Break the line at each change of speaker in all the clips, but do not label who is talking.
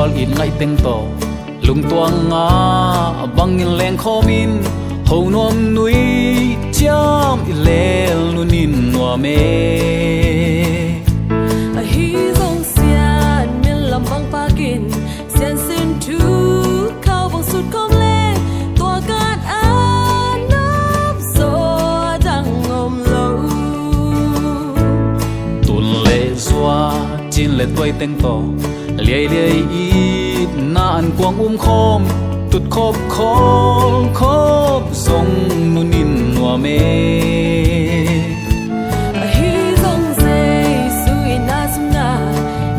wal in ngai teng to lung tuang nga bang in leng khomin ho nom nui cham i lel nunin no me
a hi zong xian min lam bang pa kin xian sin tu khao bang sut kom le tua kat an nop so dang ngom lo
tun le zua chin le toy teng to liai liai i na an quang khom tut khop khop song nunin no me
a hi zong zai su ina sum na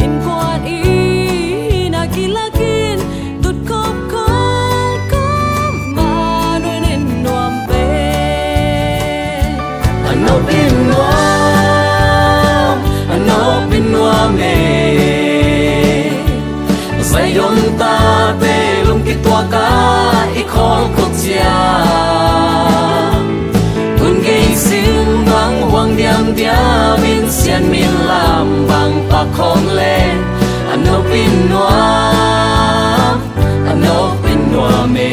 in quan i na kilakin tut khop ma noi nen nuam pe
anop in nuam me zai yon ta te lung ki tua ka i khol khok chia kun ge sim bang wang diam dia min sian min lam bang pa khom le anop in nuam me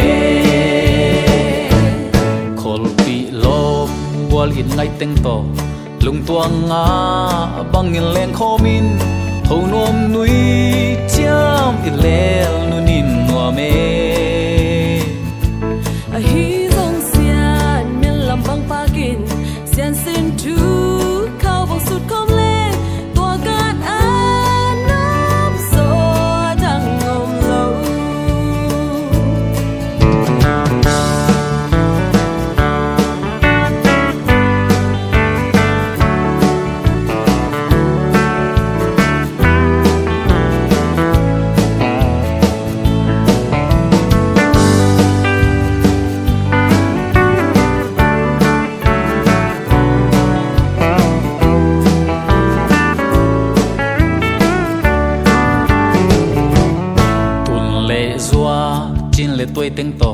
khol pi lop wal in ngai teng to lung tuang nga bang in len khomin ho nom nui cham i lel nunin no me
a hi zong xian min lam bang pa kin xian sin tu khao bang sut kom le tua kat an nop so dang ngom lo
chin le toy teng to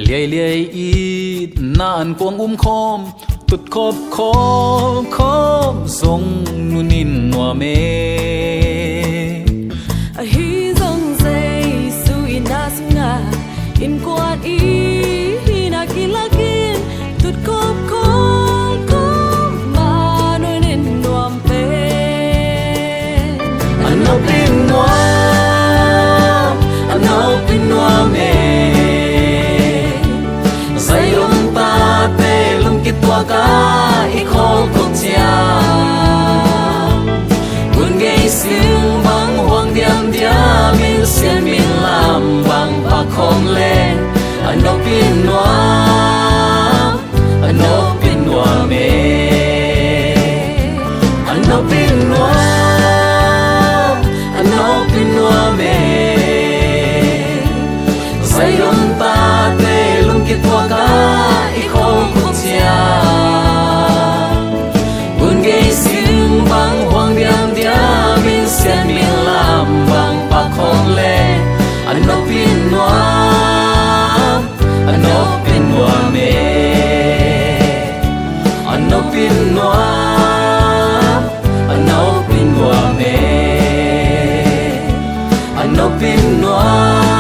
liai liai i na an quang khom tut khop song nunin no me
a hi zong zai su ina sum nga in quan i na kilakin tut khop ma noi nen nuam pe
anop in nuam me zai yon ta te lung ki tua ka i khol khok chia kun ge sim bang wang diam dia min sian min lam bang pa khom le anop in nuam me anop in nuam me zai yon ta te lung ki tua ka i khol khok chia kun ge sim bang wang diam dia min sian min lam bang pa khom le anop in nuam me anop in nuam me anop in nuam